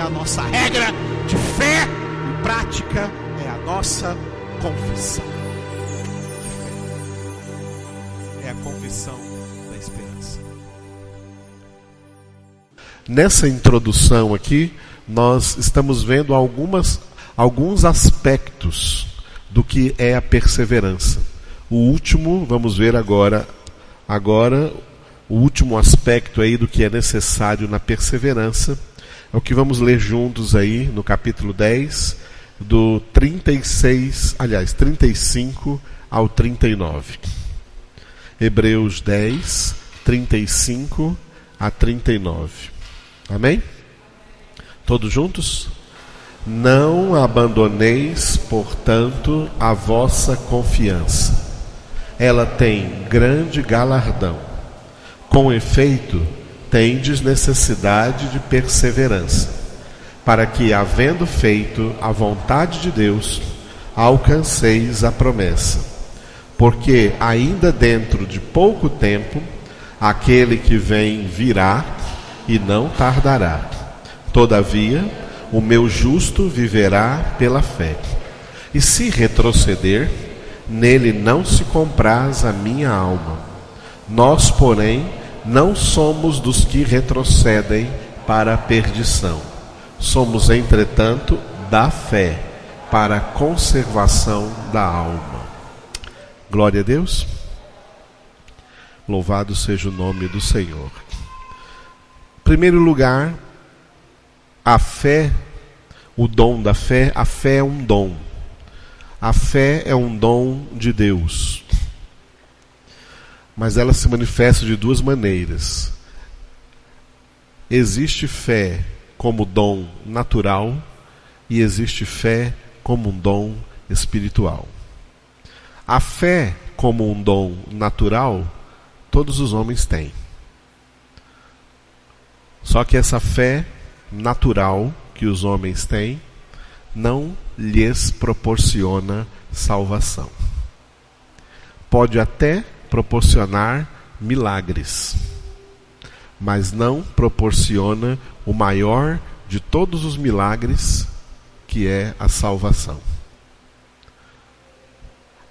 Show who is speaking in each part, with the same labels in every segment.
Speaker 1: a nossa regra de fé e prática, é a nossa confissão de fé. É a confissão da esperança.
Speaker 2: Nessa introdução aqui, nós estamos vendo alguns aspectos do que é a perseverança. O último, vamos ver agora o último aspecto aí do que é necessário na perseverança, é o que vamos ler juntos aí no capítulo 10, do 35 ao 39. Hebreus 10, 35 a 39. Amém? Todos juntos? Não abandoneis, portanto, a vossa confiança. Ela tem grande galardão. Com efeito, tendes necessidade de perseverança, para que, havendo feito a vontade de Deus, alcanceis a promessa. Porque ainda dentro de pouco tempo, aquele que vem virá e não tardará. Todavia, o meu justo viverá pela fé. E se retroceder, nele não se compraz a minha alma. Nós, porém, não somos dos que retrocedem para a perdição. Somos, entretanto, da fé, para a conservação da alma. Glória a Deus. Louvado seja o nome do Senhor. Em primeiro lugar, a fé, o dom da fé, a fé é um dom. A fé é um dom de Deus. Mas ela se manifesta de duas maneiras. Existe fé como dom natural e existe fé como um dom espiritual. A fé como um dom natural, todos os homens têm. Só que essa fé natural que os homens têm não lhes proporciona salvação. Pode até proporcionar milagres, mas não proporciona o maior de todos os milagres, que é a salvação.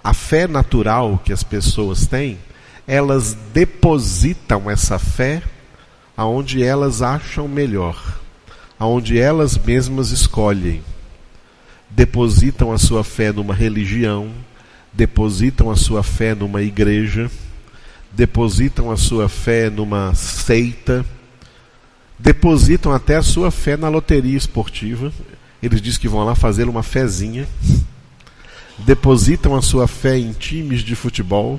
Speaker 2: A fé natural que as pessoas têm, elas depositam essa fé aonde elas acham melhor, aonde elas mesmas escolhem. Depositam a sua fé numa religião, depositam a sua fé numa igreja, depositam a sua fé numa seita, depositam até a sua fé na loteria esportiva. Eles dizem que vão lá fazer uma fezinha. Depositam a sua fé em times de futebol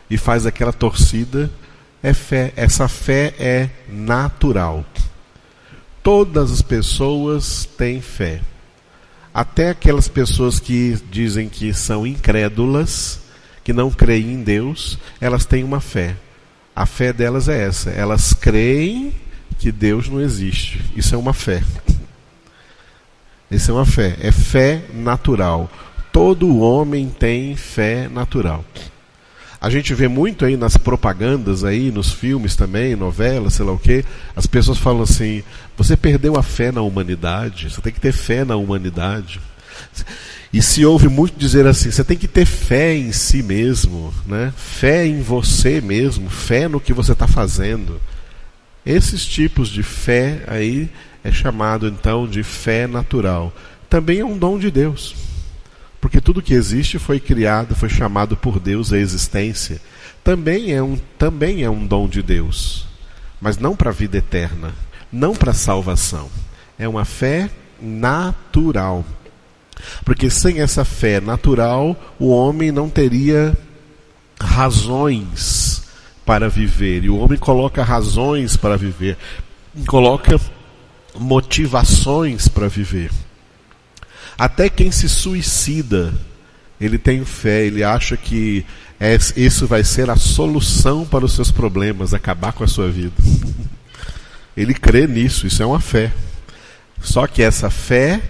Speaker 2: e faz aquela torcida. É fé. Essa fé é natural. Todas as pessoas têm fé. Até aquelas pessoas que dizem que são incrédulas, que não creem em Deus, elas têm uma fé. A fé delas é essa. Elas creem que Deus não existe. Isso é uma fé. Isso é uma fé. É fé natural. Todo homem tem fé natural. A gente vê muito aí nas propagandas, aí, nos filmes também, novelas, sei lá o quê. As pessoas falam assim: você perdeu a fé na humanidade, você tem que ter fé na humanidade. E se ouve muito dizer assim: você tem que ter fé em si mesmo, né? Fé em você mesmo, fé no que você está fazendo. Esses tipos de fé aí é chamado então de fé natural. Também é um dom de Deus. Porque tudo que existe foi criado, foi chamado por Deus à existência. Também é um dom de Deus. Mas não para a vida eterna. Não para a salvação. É uma fé natural. Porque sem essa fé natural, o homem não teria razões para viver. E o homem coloca razões para viver. Coloca motivações para viver. Até quem se suicida, ele tem fé, ele acha que isso vai ser a solução para os seus problemas, acabar com a sua vida. Ele crê nisso, isso é uma fé. Só que essa fé,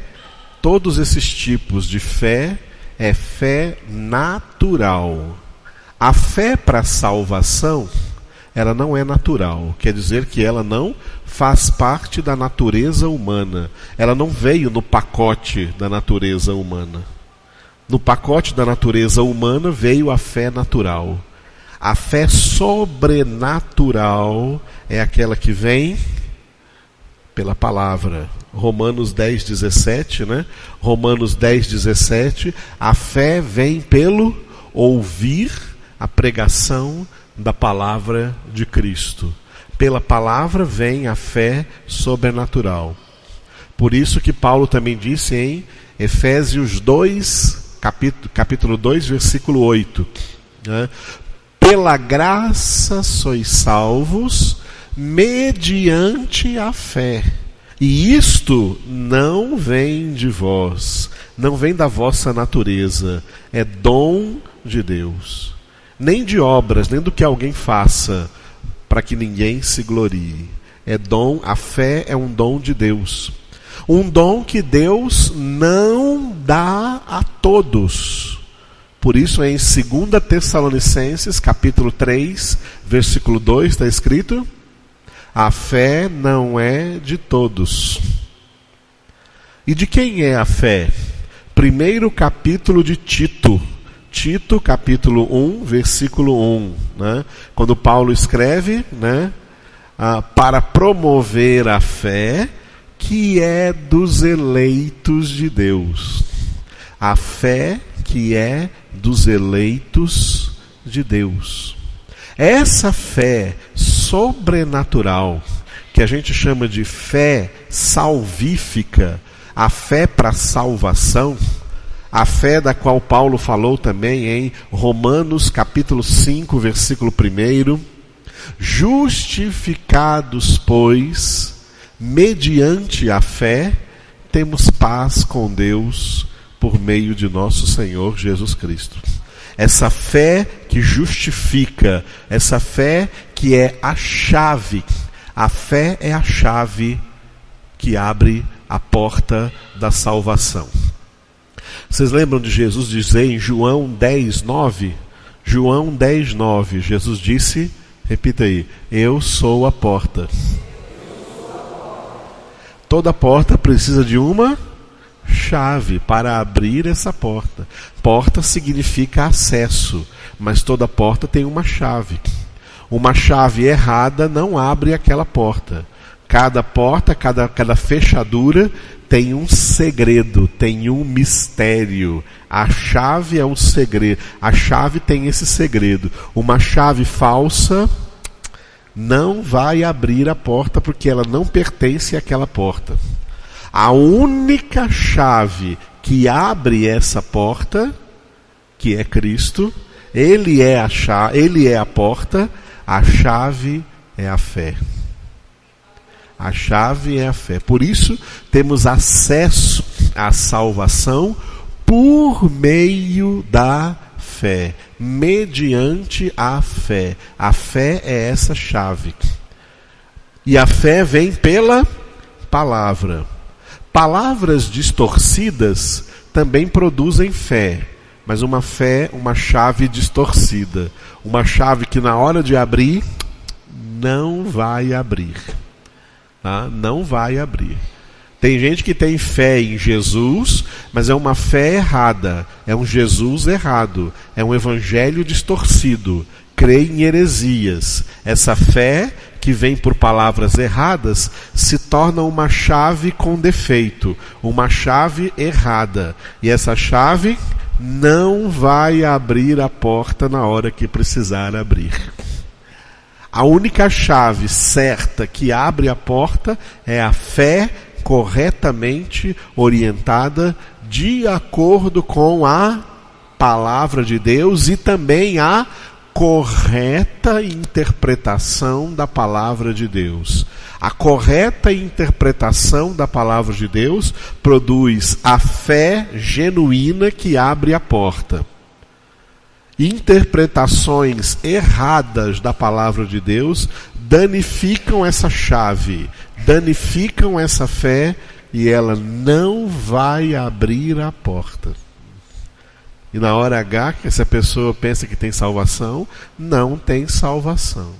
Speaker 2: todos esses tipos de fé, é fé natural. A fé para a salvação Ela não é natural, quer dizer que ela não faz parte da natureza humana. Ela não veio no pacote da natureza humana. No pacote da natureza humana veio a fé natural. A fé sobrenatural é aquela que vem pela palavra. Romanos 10:17, né? Romanos 10:17, a fé vem pelo ouvir a pregação da palavra de Cristo. Pela palavra vem a fé sobrenatural. Por isso que Paulo também disse em Efésios 2, capítulo 2, versículo 8, né? Pela graça sois salvos mediante a fé. E isto não vem de vós, não vem da vossa natureza, é dom de Deus. Nem de obras, nem do que alguém faça, para que ninguém se glorie. É dom, a fé é um dom de Deus. Um dom que Deus não dá a todos. Por isso em 2 Tessalonicenses, capítulo 3, versículo 2, está escrito: a fé não é de todos. E de quem é a fé? Primeiro capítulo de Tito. Tito, capítulo 1, versículo 1, né? Quando Paulo escreve, né, para promover a fé que é dos eleitos de Deus. A fé que é dos eleitos de Deus. Essa fé sobrenatural, que a gente chama de fé salvífica, a fé para salvação, a fé da qual Paulo falou também em Romanos capítulo 5, versículo 1, justificados, pois, mediante a fé, temos paz com Deus por meio de nosso Senhor Jesus Cristo. Essa fé que justifica, essa fé que é a chave. A fé é a chave que abre a porta da salvação. Vocês lembram de Jesus dizer em João 10:9? João 10:9, Jesus disse, repita aí, eu sou a porta. Toda porta precisa de uma chave para abrir essa porta. Porta significa acesso, mas toda porta tem uma chave. Uma chave errada não abre aquela porta. Cada porta, cada fechadura tem um segredo, tem um mistério. A chave é um segredo. A chave tem esse segredo. Uma chave falsa não vai abrir a porta porque ela não pertence àquela porta. A única chave que abre essa porta, que é Cristo, Ele é a porta, a chave é a fé. A chave é a fé. Por isso, temos acesso à salvação por meio da fé, mediante a fé. A fé é essa chave. E a fé vem pela palavra. Palavras distorcidas também produzem fé, mas uma fé, uma chave distorcida. Uma chave que na hora de abrir, não vai abrir. Tá? Não vai abrir. Tem gente que tem fé em Jesus, mas é uma fé errada. É um Jesus errado. É um evangelho distorcido. Crê em heresias. Essa fé que vem por palavras erradas se torna uma chave com defeito. Uma chave errada. E essa chave não vai abrir a porta na hora que precisar abrir. A única chave certa que abre a porta é a fé corretamente orientada de acordo com a palavra de Deus e também a correta interpretação da palavra de Deus. A correta interpretação da palavra de Deus produz a fé genuína que abre a porta. Interpretações erradas da palavra de Deus danificam essa chave, danificam essa fé e ela não vai abrir a porta. E na hora H, que essa pessoa pensa que tem salvação, não tem salvação.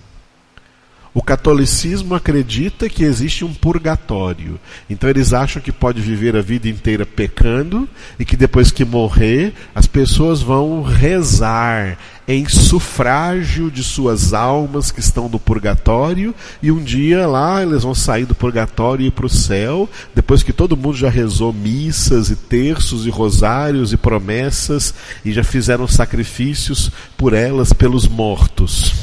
Speaker 2: O catolicismo acredita que existe um purgatório. Então eles acham que pode viver a vida inteira pecando e que depois que morrer, as pessoas vão rezar em sufrágio de suas almas que estão no purgatório, e um dia lá eles vão sair do purgatório e ir para o céu, depois que todo mundo já rezou missas e terços e rosários e promessas e já fizeram sacrifícios por elas, pelos mortos.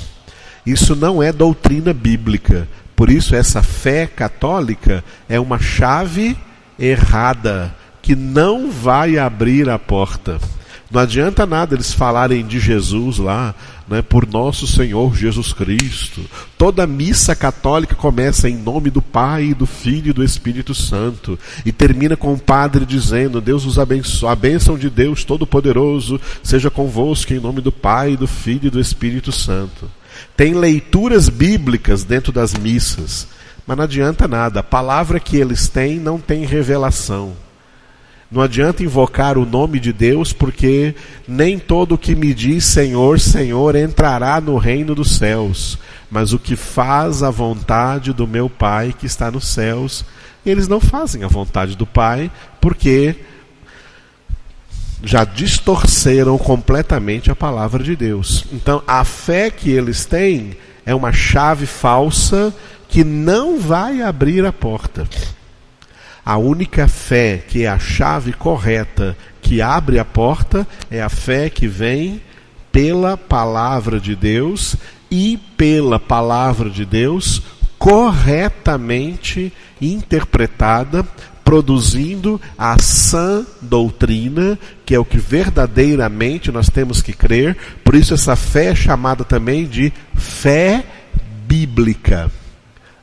Speaker 2: Isso não é doutrina bíblica. Por isso essa fé católica é uma chave errada, que não vai abrir a porta. Não adianta nada eles falarem de Jesus lá, né, por nosso Senhor Jesus Cristo. Toda missa católica começa em nome do Pai, do Filho e do Espírito Santo, e termina com o padre dizendo: Deus os abençoe, a bênção de Deus Todo-Poderoso seja convosco, em nome do Pai, do Filho e do Espírito Santo. Tem leituras bíblicas dentro das missas, mas não adianta nada. A palavra que eles têm não tem revelação. Não adianta invocar o nome de Deus, porque nem todo o que me diz Senhor, Senhor entrará no reino dos céus, mas o que faz a vontade do meu Pai que está nos céus. Eles não fazem a vontade do Pai, porque já distorceram completamente a palavra de Deus. Então a fé que eles têm é uma chave falsa que não vai abrir a porta. A única fé que é a chave correta que abre a porta é a fé que vem pela palavra de Deus, e pela palavra de Deus corretamente interpretada, produzindo a sã doutrina, que é o que verdadeiramente nós temos que crer. Por isso essa fé é chamada também de fé bíblica.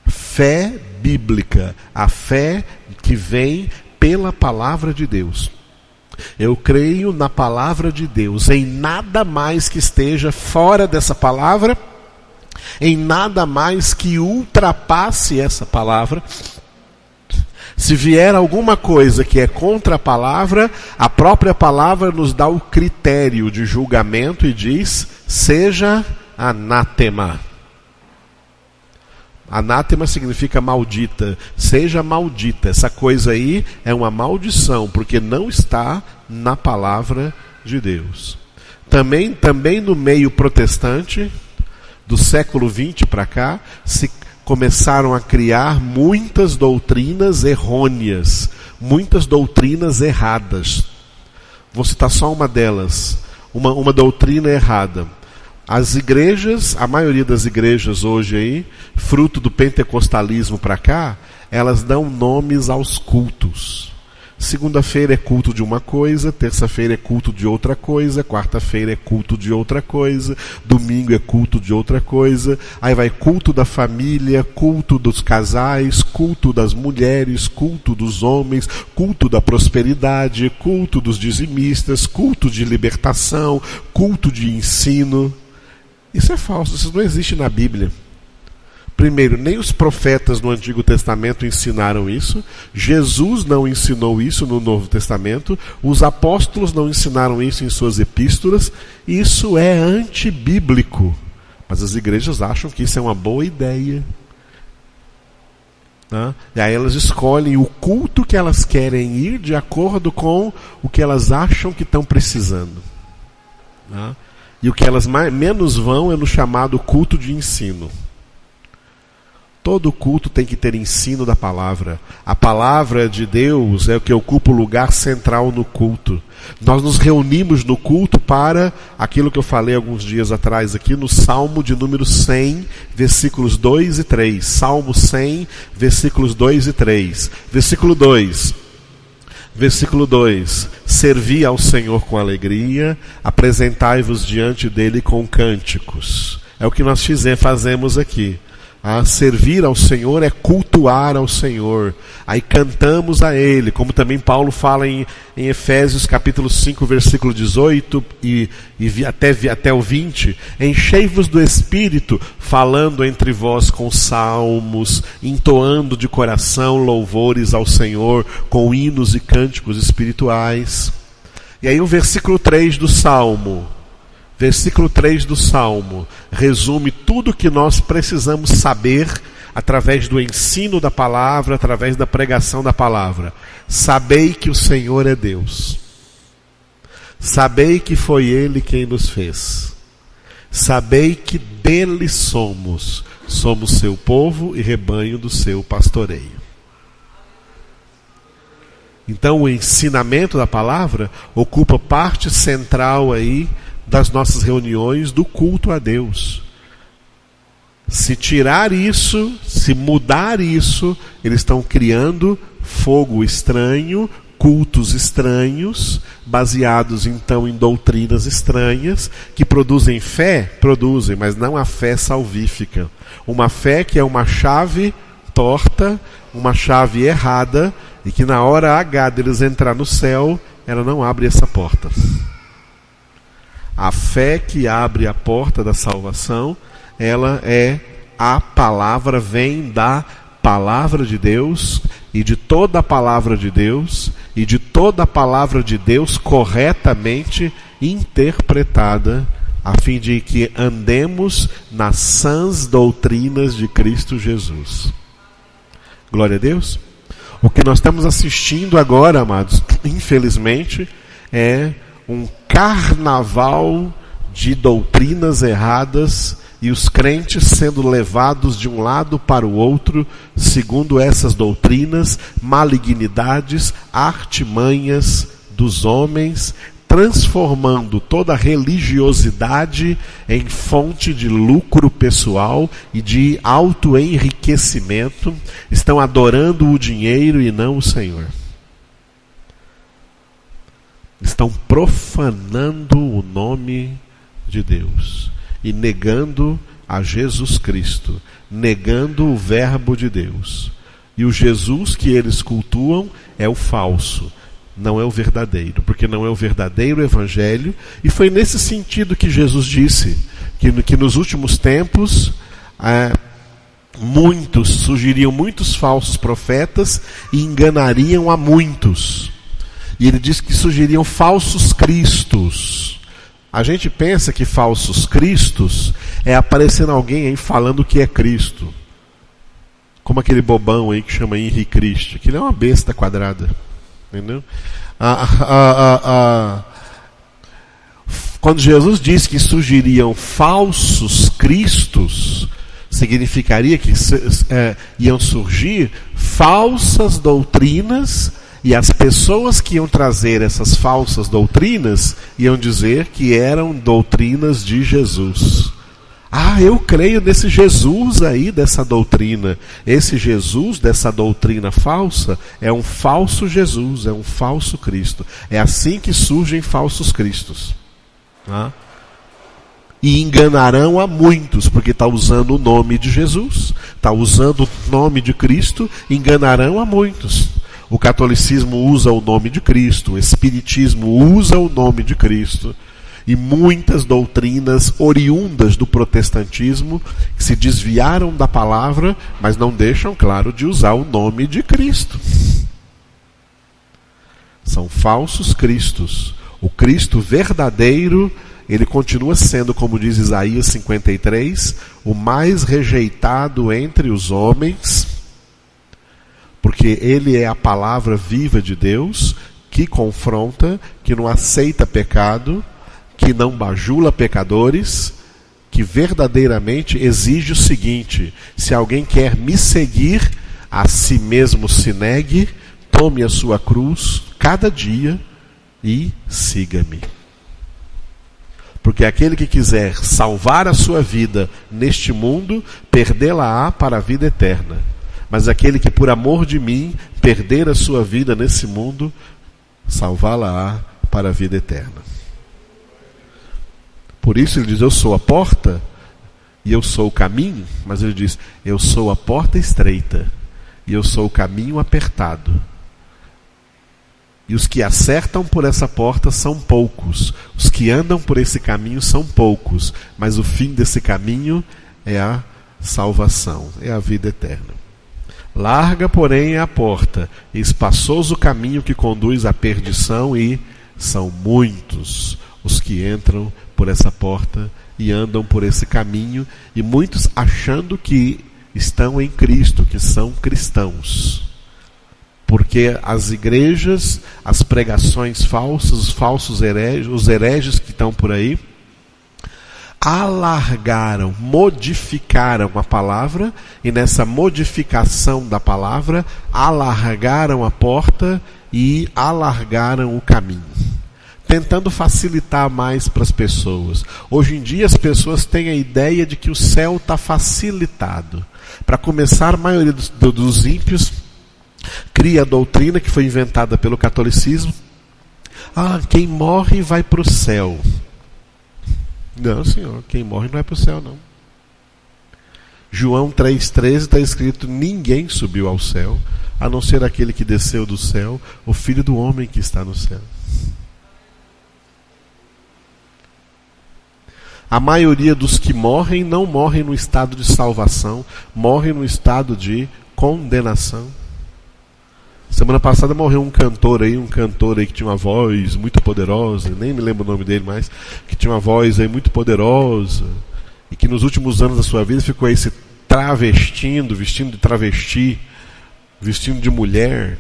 Speaker 2: Fé bíblica, a fé que vem pela palavra de Deus. Eu creio na palavra de Deus, em nada mais que esteja fora dessa palavra, em nada mais que ultrapasse essa palavra. Se vier alguma coisa que é contra a própria palavra nos dá o critério de julgamento e diz: seja anátema. Anátema significa maldita. Seja maldita. Essa coisa aí é uma maldição, porque não está na palavra de Deus. Também no meio protestante, do século XX para cá, se começaram a criar muitas doutrinas errôneas, muitas doutrinas erradas. Vou citar só uma delas, uma doutrina errada. As igrejas, a maioria das igrejas hoje aí, fruto do pentecostalismo para cá, elas dão nomes aos cultos. Segunda-feira é culto de uma coisa, terça-feira é culto de outra coisa, quarta-feira é culto de outra coisa, domingo é culto de outra coisa, aí vai culto da família, culto dos casais, culto das mulheres, culto dos homens, culto da prosperidade, culto dos dizimistas, culto de libertação, culto de ensino. Isso é falso, isso não existe na Bíblia. Primeiro, nem os profetas no Antigo Testamento ensinaram isso, Jesus não ensinou isso no Novo Testamento, os apóstolos não ensinaram isso em suas epístolas. Isso é antibíblico, mas as igrejas acham que isso é uma boa ideia, né? E aí elas escolhem o culto que elas querem ir de acordo com o que elas acham que estão precisando, né? E o que elas menos vão é no chamado culto de ensino. Todo culto tem que ter ensino da palavra. A palavra de Deus é o que ocupa o lugar central no culto. Nós nos reunimos no culto para aquilo que eu falei alguns dias atrás aqui no Salmo de número 100, versículos 2 e 3. Salmo 100, versículos 2 e 3. Versículo 2. Versículo 2: servi ao Senhor com alegria, apresentai-vos diante dele com cânticos. É o que nós fazemos aqui. Servir ao Senhor é cultuar ao Senhor. Aí cantamos a Ele, como também Paulo fala em Efésios capítulo 5, versículo 18 e até o 20. Enchei-vos do Espírito, falando entre vós com salmos, entoando de coração louvores ao Senhor, com hinos e cânticos espirituais. E aí o versículo 3 do Salmo: Versículo 3 do Salmo resume tudo que nós precisamos saber através do ensino da palavra, através da pregação da palavra. Sabei que o Senhor é Deus. Sabei que foi Ele quem nos fez. Sabei que dele somos. Somos seu povo e rebanho do seu pastoreio. Então o ensinamento da palavra ocupa parte central aí das nossas reuniões do culto a Deus. Se tirar isso, se mudar isso, eles estão criando fogo estranho, cultos estranhos, baseados então em doutrinas estranhas, que produzem fé, produzem, mas não a fé salvífica. Uma fé que é uma chave torta, uma chave errada, e que na hora H deles entrar no céu, ela não abre essa porta. A fé que abre a porta da salvação, ela é a palavra, vem da palavra de Deus, e de toda a palavra de Deus, e de toda a palavra de Deus corretamente interpretada, a fim de que andemos nas sãs doutrinas de Cristo Jesus. Glória a Deus. O que nós estamos assistindo agora, amados, infelizmente, é um carnaval de doutrinas erradas e os crentes sendo levados de um lado para o outro, segundo essas doutrinas, malignidades, artimanhas dos homens, transformando toda a religiosidade em fonte de lucro pessoal e de autoenriquecimento. Estão adorando o dinheiro e não o Senhor. Estão profanando o nome de Deus e negando a Jesus Cristo, negando o verbo de Deus. E o Jesus que eles cultuam é o falso, não é o verdadeiro, porque não é o verdadeiro evangelho. E foi nesse sentido que Jesus disse que nos últimos tempos surgiriam muitos falsos profetas e enganariam a muitos. E ele disse que surgiriam falsos cristos. A gente pensa que falsos cristos é aparecendo alguém aí falando que é Cristo, como aquele bobão aí que chama Henri Cristo, que ele é uma besta quadrada. Entendeu? Quando Jesus diz que surgiriam falsos cristos, significaria que iam surgir falsas doutrinas, e as pessoas que iam trazer essas falsas doutrinas iam dizer que eram doutrinas de Jesus. Eu creio nesse Jesus aí dessa doutrina. Esse Jesus dessa doutrina falsa é um falso Jesus, é um falso Cristo. É assim que surgem falsos cristos. E enganarão a muitos, porque está usando o nome de Jesus, está usando o nome de Cristo, enganarão a muitos. O catolicismo usa o nome de Cristo, o espiritismo usa o nome de Cristo. E muitas doutrinas oriundas do protestantismo que se desviaram da palavra, mas não deixam, claro, de usar o nome de Cristo. São falsos cristos. O Cristo verdadeiro, ele continua sendo, como diz Isaías 53, o mais rejeitado entre os homens, porque ele é a palavra viva de Deus, que confronta, que não aceita pecado, que não bajula pecadores, que verdadeiramente exige o seguinte: se alguém quer me seguir, a si mesmo se negue, tome a sua cruz cada dia e siga-me. Porque aquele que quiser salvar a sua vida neste mundo, perdê-la-á para a vida eterna. Mas aquele que por amor de mim perder a sua vida nesse mundo, salvá-la-á para a vida eterna. Por isso ele diz: eu sou a porta e eu sou o caminho. Mas ele diz: eu sou a porta estreita e eu sou o caminho apertado. E os que acertam por essa porta são poucos. Os que andam por esse caminho são poucos. Mas o fim desse caminho é a salvação, é a vida eterna. Larga, porém, é a porta, e espaçoso o caminho que conduz à perdição, e são muitos os que entram por essa porta e andam por esse caminho, e muitos achando que estão em Cristo, que são cristãos. Porque as igrejas, as pregações falsas, os falsos hereges, os hereges que estão por aí, alargaram, modificaram a palavra, e nessa modificação da palavra, alargaram a porta e alargaram o caminho, tentando facilitar mais para as pessoas. Hoje em dia as pessoas têm a ideia de que o céu está facilitado. Para começar, a maioria dos ímpios cria a doutrina que foi inventada pelo catolicismo: quem morre vai para o céu. Não, senhor, quem morre não vai para o céu, não. João 3,13 está escrito: ninguém subiu ao céu, a não ser aquele que desceu do céu, o Filho do Homem que está no céu. A maioria dos que morrem não morrem no estado de salvação, morrem no estado de condenação. Semana passada morreu um cantor aí que tinha uma voz muito poderosa, nem me lembro o nome dele mais, que tinha uma voz aí muito poderosa, e que nos últimos anos da sua vida ficou aí se travestindo, vestindo de travesti, vestindo de mulher,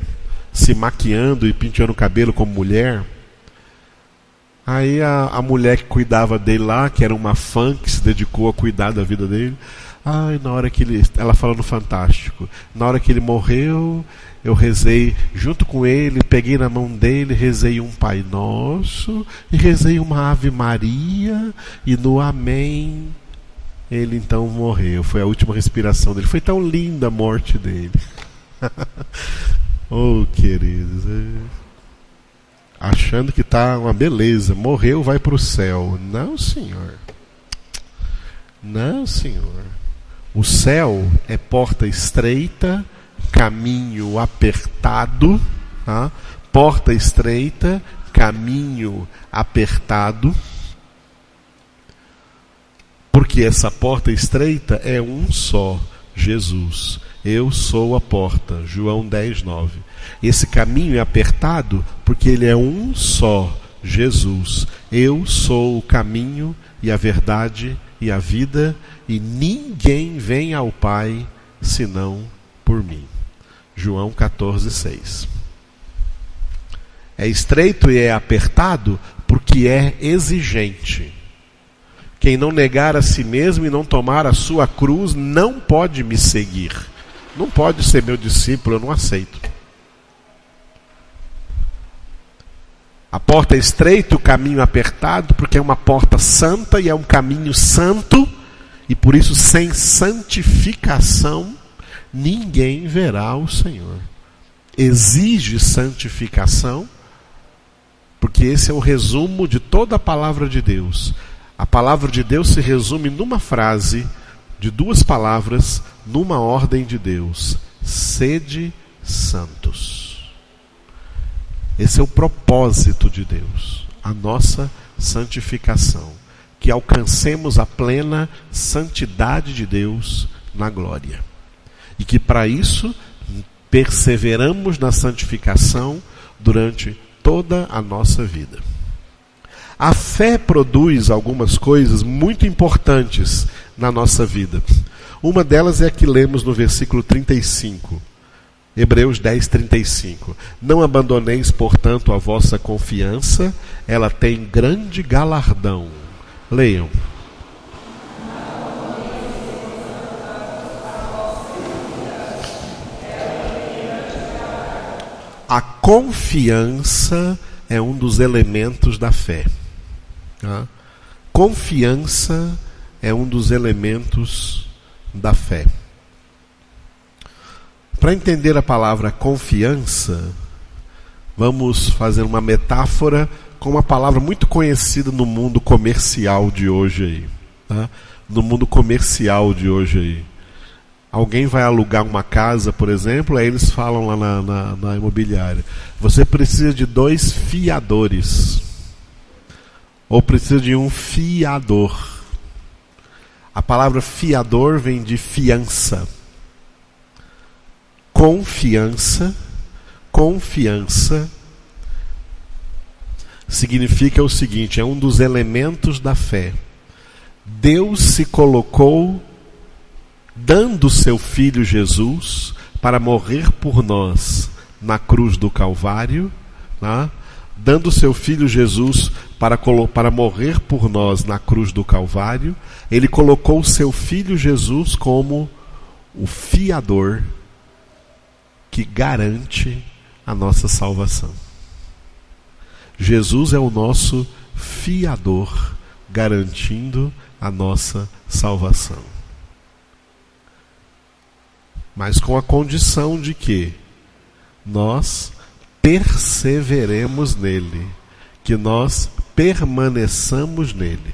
Speaker 2: se maquiando e penteando o cabelo como mulher. Aí a mulher que cuidava dele lá, que era uma fã que se dedicou a cuidar da vida dele, na hora que ela falou no Fantástico, na hora que ele morreu, eu rezei junto com ele, peguei na mão dele, rezei um Pai Nosso, e rezei uma Ave Maria, e no Amém, ele então morreu. Foi a última respiração dele. Foi tão linda a morte dele. Oh, queridos, achando que está uma beleza, morreu, vai para o céu. Não, senhor. Não, senhor. O céu é porta estreita, caminho apertado, tá? Porta estreita, caminho apertado. Porque essa porta estreita é um só, Jesus. Eu sou a porta, João 10:9. Esse caminho é apertado porque ele é um só, Jesus. Eu sou o caminho e a verdade e a vida, e ninguém vem ao Pai senão por mim. João 14:6. É estreito e é apertado porque é exigente. Quem não negar a si mesmo e não tomar a sua cruz não pode me seguir. Não pode ser meu discípulo, eu não aceito. A porta é estreita, o caminho apertado, porque é uma porta santa e é um caminho santo, e por isso sem santificação ninguém verá o Senhor. Exige santificação, porque esse é o resumo de toda a palavra de Deus. A palavra de Deus se resume numa frase de 2 palavras, numa ordem de Deus: sede santos. Esse é o propósito de Deus, a nossa santificação, que alcancemos a plena santidade de Deus na glória. E que para isso perseveramos na santificação durante toda a nossa vida. A fé produz algumas coisas muito importantes na nossa vida. Uma delas é a que lemos no versículo 35. Hebreus 10:35. Não abandoneis, portanto, a vossa confiança, ela tem grande galardão. Leiam. A confiança é um dos elementos da fé. Tá? Confiança é um dos elementos da fé. Para entender a palavra confiança, vamos fazer uma metáfora com uma palavra muito conhecida no mundo comercial de hoje aí. Tá? No mundo comercial de hoje aí. Alguém vai alugar uma casa, por exemplo, aí eles falam lá na imobiliária: você precisa de 2 fiadores. Ou precisa de um fiador. A palavra fiador vem de fiança. Confiança significa o seguinte, é um dos elementos da fé. Deus se colocou dando seu Filho Jesus para morrer por nós na cruz do Calvário, né? Dando seu Filho Jesus para morrer por nós na cruz do Calvário, ele colocou o seu Filho Jesus como o fiador que garante a nossa salvação. Jesus é o nosso fiador, garantindo a nossa salvação. Mas com a condição de que nós perseveremos nele, que nós permaneçamos nele.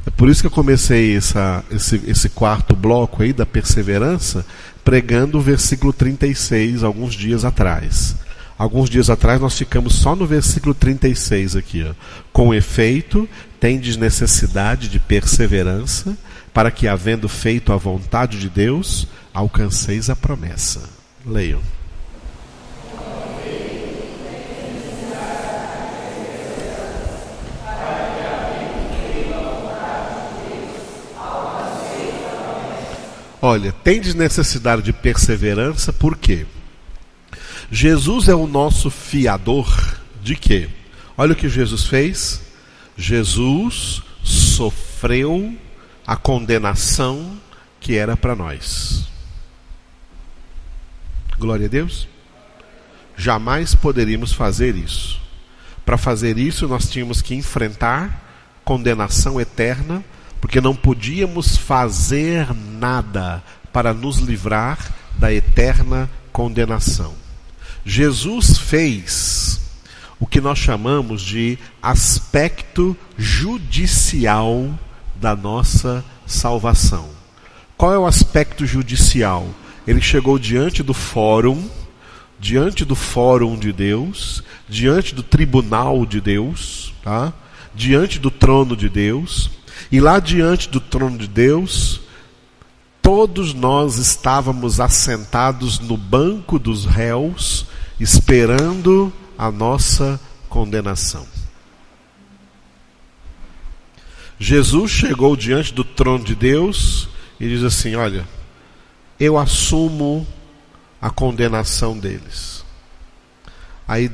Speaker 2: É por isso que eu comecei esse quarto bloco aí da perseverança pregando o versículo 36 alguns dias atrás. Alguns dias atrás nós ficamos só no versículo 36 aqui. Ó. Com efeito, tendes necessidade de perseverança, para que, havendo feito a vontade de Deus, alcanceis a promessa. Leiam. Olha, tendes necessidade de perseverança, por quê? Jesus é o nosso fiador de quê? Olha o que Jesus fez. Jesus sofreu a condenação que era para nós. Glória a Deus. Jamais poderíamos fazer isso. Para fazer isso, nós tínhamos que enfrentar condenação eterna, porque não podíamos fazer nada para nos livrar da eterna condenação. Jesus fez o que nós chamamos de aspecto judicial da nossa salvação. Qual é o aspecto judicial? Ele chegou diante do fórum de Deus, diante do tribunal de Deus, tá? Diante do trono de Deus, e lá diante do trono de Deus, todos nós estávamos assentados no banco dos réus, esperando a nossa condenação. Jesus chegou diante do trono de Deus e diz assim: olha, eu assumo a condenação deles. Aí,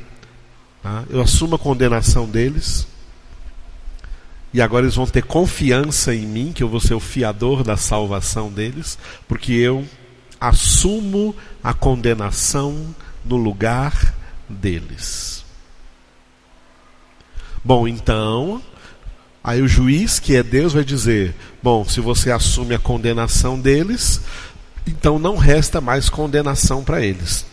Speaker 2: eu assumo a condenação deles, e agora eles vão ter confiança em mim, que eu vou ser o fiador da salvação deles, porque eu assumo a condenação no lugar deles. Bom, então, aí o juiz, que é Deus, vai dizer: bom, se você assume a condenação deles, então não resta mais condenação para eles.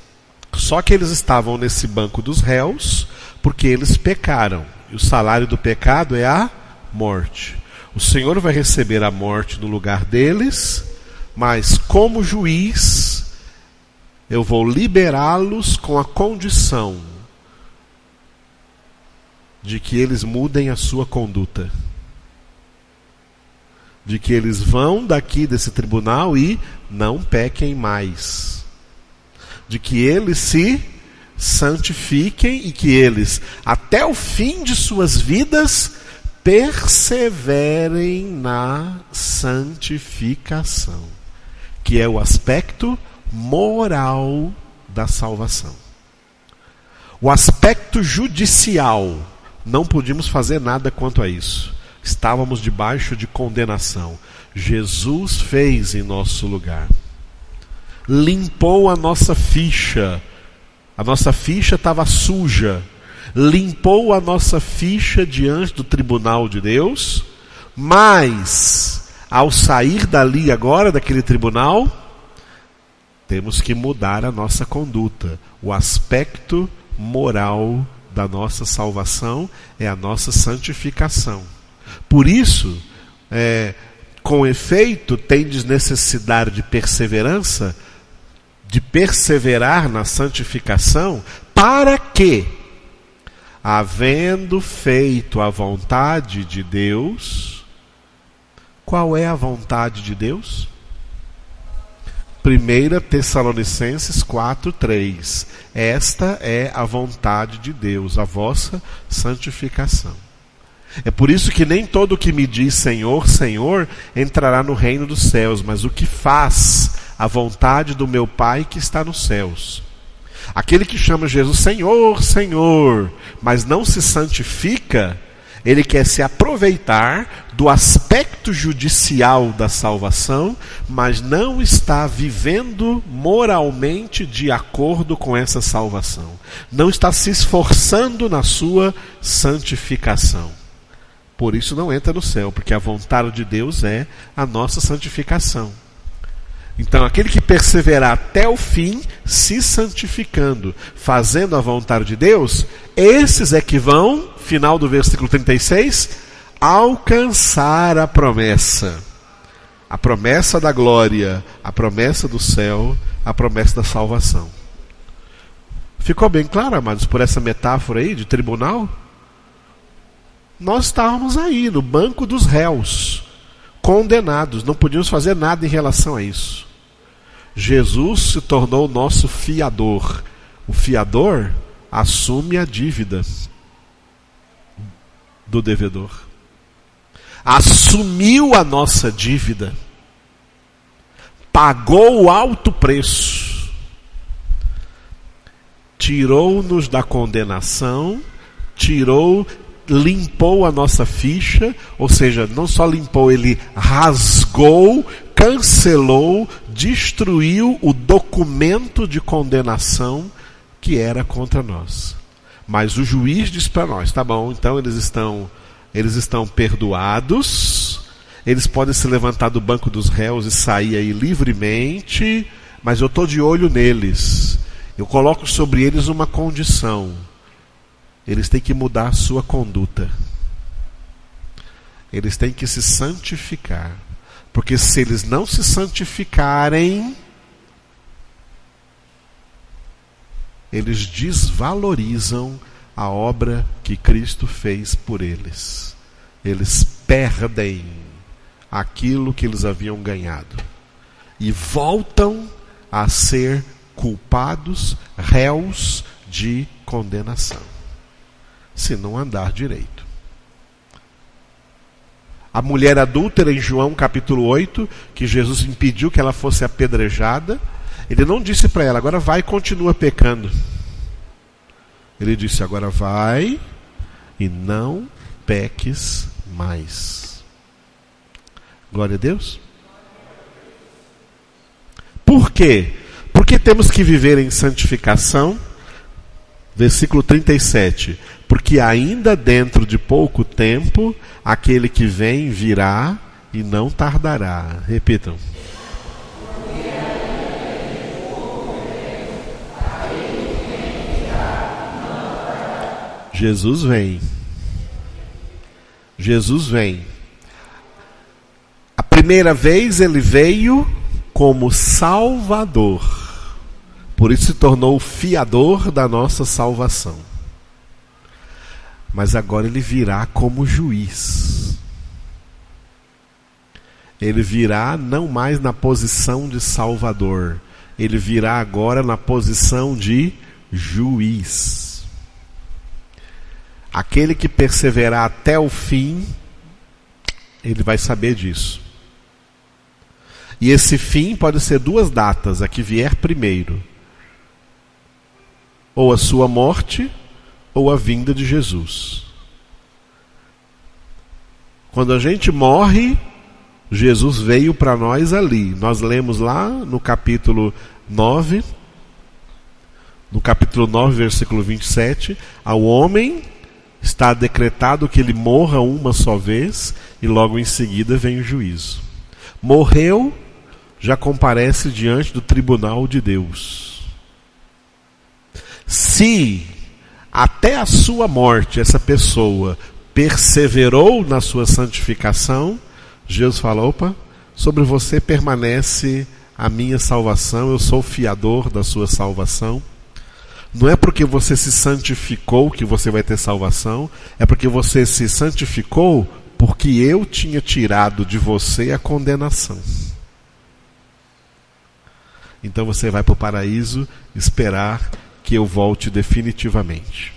Speaker 2: Só que eles estavam nesse banco dos réus porque eles pecaram, e o salário do pecado é a morte. O Senhor vai receber a morte no lugar deles, mas como juiz eu vou liberá-los com a condição de que eles mudem a sua conduta, de que eles vão daqui desse tribunal e não pequem mais, de que eles se santifiquem e que eles, até o fim de suas vidas, perseverem na santificação, que é o aspecto moral da salvação. O aspecto judicial, não podíamos fazer nada quanto a isso. Estávamos debaixo de condenação. Jesus fez em nosso lugar. Limpou a nossa ficha. A nossa ficha estava suja. Limpou a nossa ficha diante do tribunal de Deus, mas ao sair dali agora, daquele tribunal, temos que mudar a nossa conduta. O aspecto moral da nossa salvação é a nossa santificação. Por isso, com efeito, tendes necessidade de perseverança, de perseverar na santificação, para que, havendo feito a vontade de Deus, qual é a vontade de Deus? 1 Tessalonicenses 4:3. Esta é a vontade de Deus, a vossa santificação. É por isso que nem todo o que me diz Senhor, Senhor, entrará no reino dos céus, mas o que faz a vontade do meu Pai que está nos céus. Aquele que chama Jesus Senhor, Senhor, mas não se santifica, ele quer se aproveitar do aspecto judicial da salvação, mas não está vivendo moralmente de acordo com essa salvação. Não está se esforçando na sua santificação. Por isso não entra no céu, porque a vontade de Deus é a nossa santificação. Então, aquele que perseverar até o fim, se santificando, fazendo a vontade de Deus, esses é que vão, final do versículo 36, alcançar a promessa da glória, a promessa do céu, a promessa da salvação. Ficou bem claro, amados, por essa metáfora aí de tribunal? Nós estávamos aí, no banco dos réus, condenados, não podíamos fazer nada em relação a isso. Jesus se tornou o nosso fiador. O fiador assume a dívida do devedor. Assumiu a nossa dívida. Pagou o alto preço. Tirou-nos da condenação, limpou a nossa ficha, ou seja, não só limpou, ele rasgou, cancelou, destruiu o documento de condenação que era contra nós. Mas o juiz diz para nós, tá bom, então eles estão perdoados, eles podem se levantar do banco dos réus e sair aí livremente, mas eu estou de olho neles. Eu coloco sobre eles uma condição. Eles têm que mudar a sua conduta. Eles têm que se santificar. Porque se eles não se santificarem, eles desvalorizam a obra que Cristo fez por eles. Eles perdem aquilo que eles haviam ganhado. E voltam a ser culpados, réus de condenação. Se não andar direito. A mulher adúltera em João capítulo 8, que Jesus impediu que ela fosse apedrejada, ele não disse para ela, agora vai e continua pecando. Ele disse, agora vai e não peques mais. Glória a Deus. Por quê? Porque temos que viver em santificação. Versículo 37. Porque ainda dentro de pouco tempo, aquele que vem virá e não tardará. Repitam. Jesus vem. Jesus vem. A primeira vez ele veio como Salvador. Por isso se tornou o fiador da nossa salvação. Mas agora ele virá como juiz. Ele virá não mais na posição de Salvador. Ele virá agora na posição de juiz. Aquele que perseverar até o fim, ele vai saber disso. E esse fim pode ser duas datas, a que vier primeiro. Ou a sua morte, ou a vinda de Jesus. Quando a gente morre, Jesus veio para nós ali. Nós lemos lá no capítulo 9, versículo 27, ao homem está decretado que ele morra uma só vez, e logo em seguida vem o juízo. Morreu, já comparece diante do tribunal de Deus. Se até a sua morte essa pessoa perseverou na sua santificação, Jesus fala, opa, sobre você permanece a minha salvação, eu sou o fiador da sua salvação. Não é porque você se santificou que você vai ter salvação, é porque você se santificou porque eu tinha tirado de você a condenação. Então você vai para o paraíso esperar que eu volte definitivamente.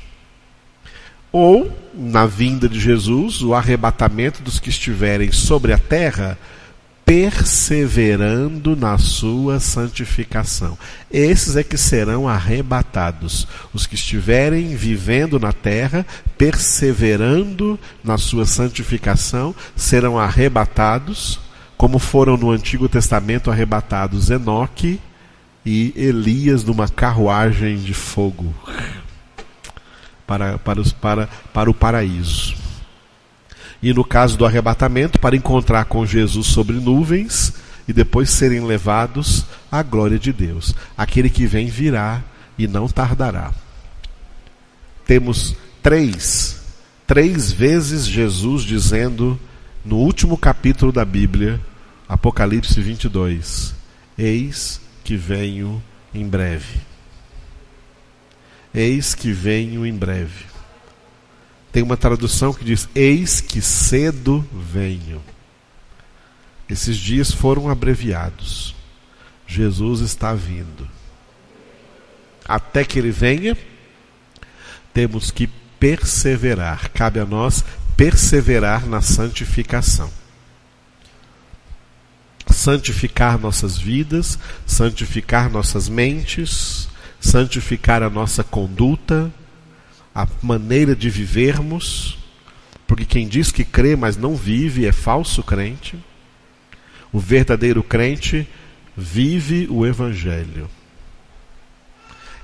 Speaker 2: Ou, na vinda de Jesus, o arrebatamento dos que estiverem sobre a terra, perseverando na sua santificação. Esses é que serão arrebatados. Os que estiverem vivendo na terra, perseverando na sua santificação, serão arrebatados, como foram no Antigo Testamento arrebatados Enoque e Elias numa carruagem de fogo para o paraíso. E no caso do arrebatamento, para encontrar com Jesus sobre nuvens e depois serem levados à glória de Deus. Aquele que vem virá e não tardará. Temos três vezes Jesus dizendo no último capítulo da Bíblia, Apocalipse 22, eis que venho em breve. Eis que venho em breve. Tem uma tradução que diz, eis que cedo venho. Esses dias foram abreviados. Jesus está vindo. Até que ele venha, temos que perseverar. Cabe a nós perseverar na santificação. Santificar nossas vidas, santificar nossas mentes, santificar a nossa conduta, a maneira de vivermos, porque quem diz que crê, mas não vive, é falso crente. O verdadeiro crente vive o Evangelho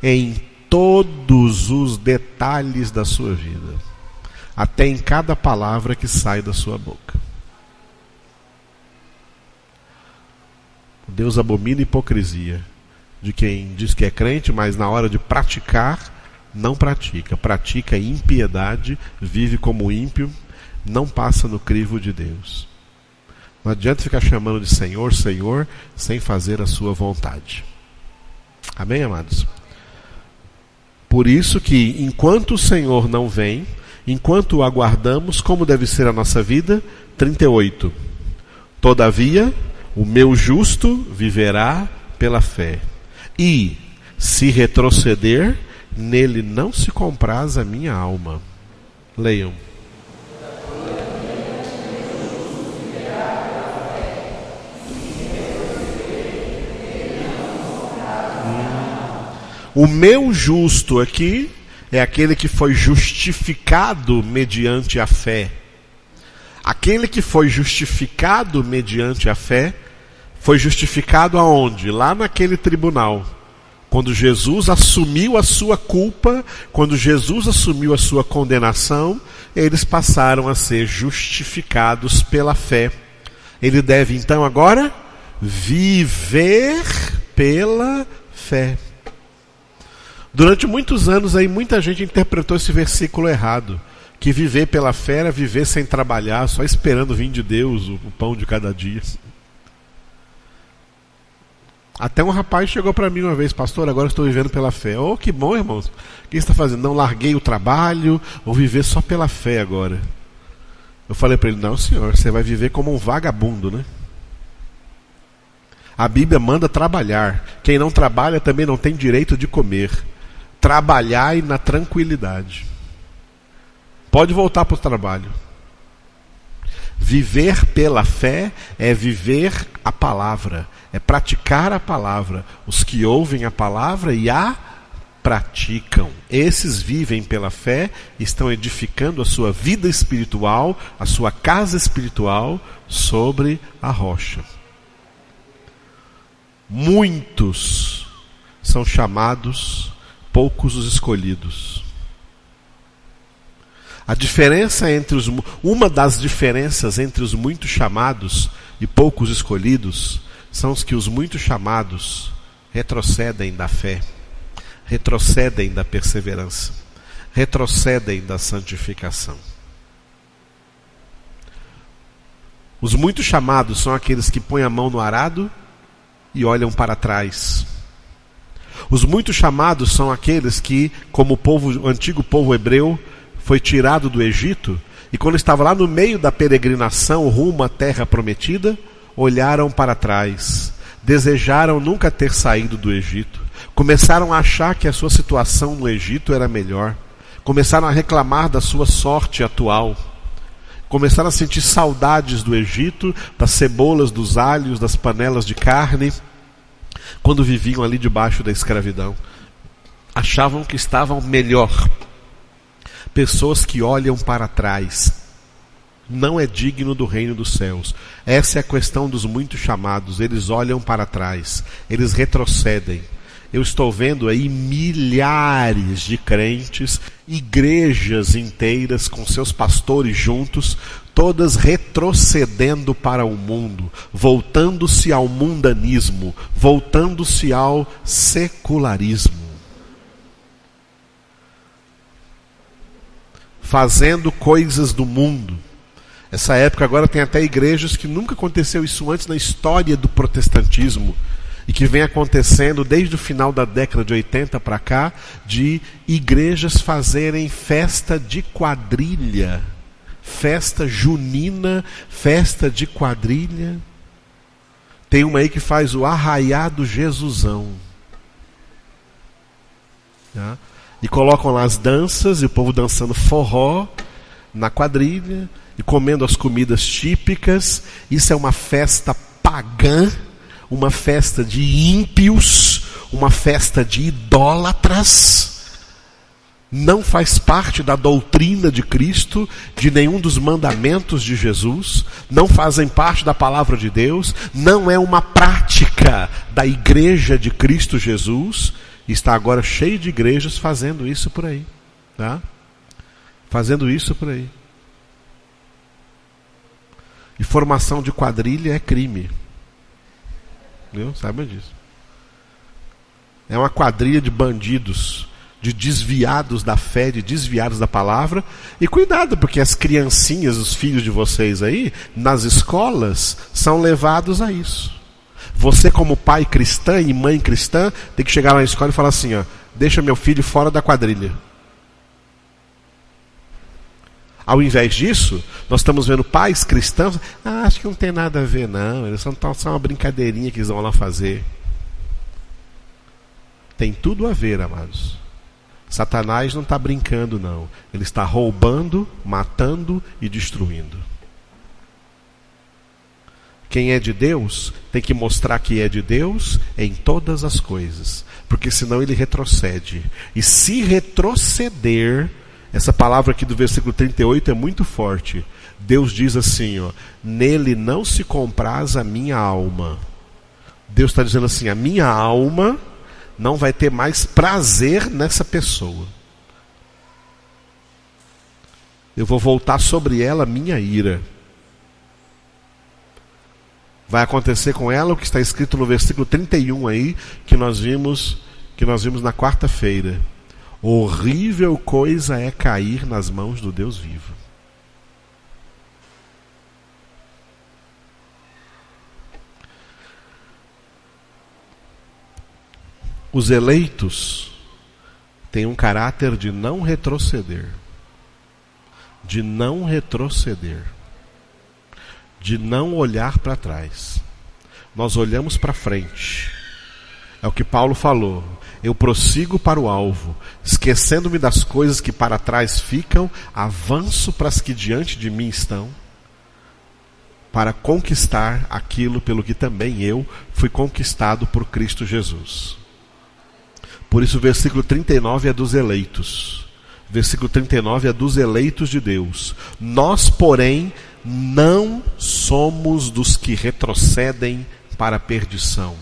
Speaker 2: em todos os detalhes da sua vida, até em cada palavra que sai da sua boca. Deus abomina a hipocrisia de quem diz que é crente, mas na hora de praticar, não pratica. Pratica impiedade, vive como ímpio, não passa no crivo de Deus. Não adianta ficar chamando de Senhor, Senhor, sem fazer a sua vontade. Amém, amados? Por isso que, enquanto o Senhor não vem, enquanto o aguardamos, como deve ser a nossa vida? 38. Todavia, o meu justo viverá pela fé. E, se retroceder, nele não se compraz a minha alma. Leiam. O meu justo aqui é aquele que foi justificado mediante a fé. Aquele que foi justificado mediante a fé, foi justificado aonde? Lá naquele tribunal. Quando Jesus assumiu a sua culpa, quando Jesus assumiu a sua condenação, eles passaram a ser justificados pela fé. Ele deve então agora viver pela fé. Durante muitos anos aí muita gente interpretou esse versículo errado, que viver pela fé era viver sem trabalhar, só esperando vir de Deus o pão de cada dia. Até um rapaz chegou para mim uma vez, pastor, agora estou vivendo pela fé. Oh, que bom, irmãos. O que você está fazendo? Não, larguei o trabalho, vou viver só pela fé agora. Eu falei para ele, não senhor, você vai viver como um vagabundo, né? A Bíblia manda trabalhar. Quem não trabalha também não tem direito de comer. Trabalhai na tranquilidade. Pode voltar para o trabalho. Viver pela fé é viver a palavra, é praticar a palavra. Os que ouvem a palavra e a praticam. Esses vivem pela fé, estão edificando a sua vida espiritual, a sua casa espiritual sobre a rocha. Muitos são chamados, poucos os escolhidos. A diferença entre uma das diferenças entre os muitos chamados e poucos escolhidos são os que os muitos chamados retrocedem da fé, retrocedem da perseverança, retrocedem da santificação. Os muitos chamados são aqueles que põem a mão no arado e olham para trás. Os muitos chamados são aqueles que, como o antigo povo hebreu, foi tirado do Egito, e quando estava lá no meio da peregrinação rumo à terra prometida, olharam para trás, desejaram nunca ter saído do Egito, começaram a achar que a sua situação no Egito era melhor, começaram a reclamar da sua sorte atual, começaram a sentir saudades do Egito, das cebolas, dos alhos, das panelas de carne, quando viviam ali debaixo da escravidão. Achavam que estavam melhor. Pessoas que olham para trás não é digno do reino dos céus. Essa é a questão dos muitos chamados. Eles olham para trás, eles retrocedem. Eu estou vendo aí milhares de crentes, igrejas inteiras com seus pastores juntos, todas retrocedendo para o mundo, voltando-se ao mundanismo, voltando-se ao secularismo, fazendo coisas do mundo. Essa época agora tem até igrejas que nunca aconteceu isso antes na história do protestantismo, e que vem acontecendo desde o final da década de 80 para cá, de igrejas fazerem festa de quadrilha, festa junina, festa de quadrilha. Tem uma aí que faz o Arraiá do Jesusão, tá? E colocam lá as danças, e o povo dançando forró na quadrilha, e comendo as comidas típicas. Isso é uma festa pagã, uma festa de ímpios, uma festa de idólatras. Não faz parte da doutrina de Cristo, de nenhum dos mandamentos de Jesus, não fazem parte da palavra de Deus, não é uma prática da igreja de Cristo Jesus. Está agora cheio de igrejas fazendo isso por aí, tá? Fazendo isso por aí. E formação de quadrilha é crime. Viu? Sabe disso. É uma quadrilha de bandidos, de desviados da fé, de desviados da palavra. E cuidado, porque as criancinhas, os filhos de vocês aí, nas escolas, são levados a isso. Você, como pai cristã e mãe cristã, tem que chegar lá na escola e falar assim, ó, deixa meu filho fora da quadrilha. Ao invés disso, nós estamos vendo pais cristãos, acho que não tem nada a ver não, eles são só uma brincadeirinha que eles vão lá fazer. Tem tudo a ver, amados. Satanás não está brincando não, ele está roubando, matando e destruindo. Quem é de Deus tem que mostrar que é de Deus em todas as coisas, porque senão ele retrocede. E se retroceder, essa palavra aqui do versículo 38 é muito forte. Deus diz assim, ó, nele não se compraz a minha alma. Deus está dizendo assim, a minha alma não vai ter mais prazer nessa pessoa. Eu vou voltar sobre ela a minha ira. Vai acontecer com ela o que está escrito no versículo 31 aí, que nós vimos na quarta-feira. Horrível coisa é cair nas mãos do Deus vivo. Os eleitos têm um caráter de não retroceder. De não retroceder. De não olhar para trás. Nós olhamos para frente. É o que Paulo falou. Eu prossigo para o alvo, esquecendo-me das coisas que para trás ficam, avanço para as que diante de mim estão, para conquistar aquilo pelo que também eu fui conquistado por Cristo Jesus. Por isso o versículo 39 é dos eleitos. Versículo 39 é dos eleitos de Deus. Nós, porém, não somos dos que retrocedem para a perdição.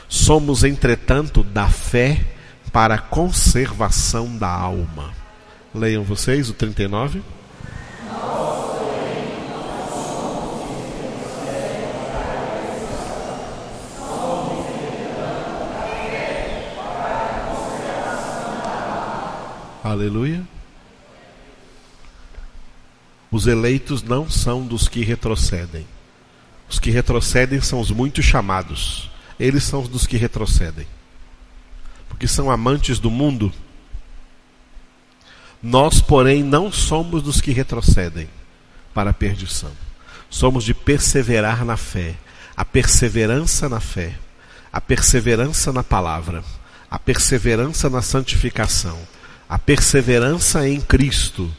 Speaker 2: Somos, entretanto, da fé para a conservação da alma. Leiam vocês o 39. Aleluia. Os eleitos não são dos que retrocedem. Os que retrocedem são os muito chamados. Eles são os dos que retrocedem, porque são amantes do mundo. Nós, porém, não somos dos que retrocedem para a perdição. Somos de perseverar na fé. A perseverança na fé, a perseverança na palavra, a perseverança na santificação, a perseverança em Cristo,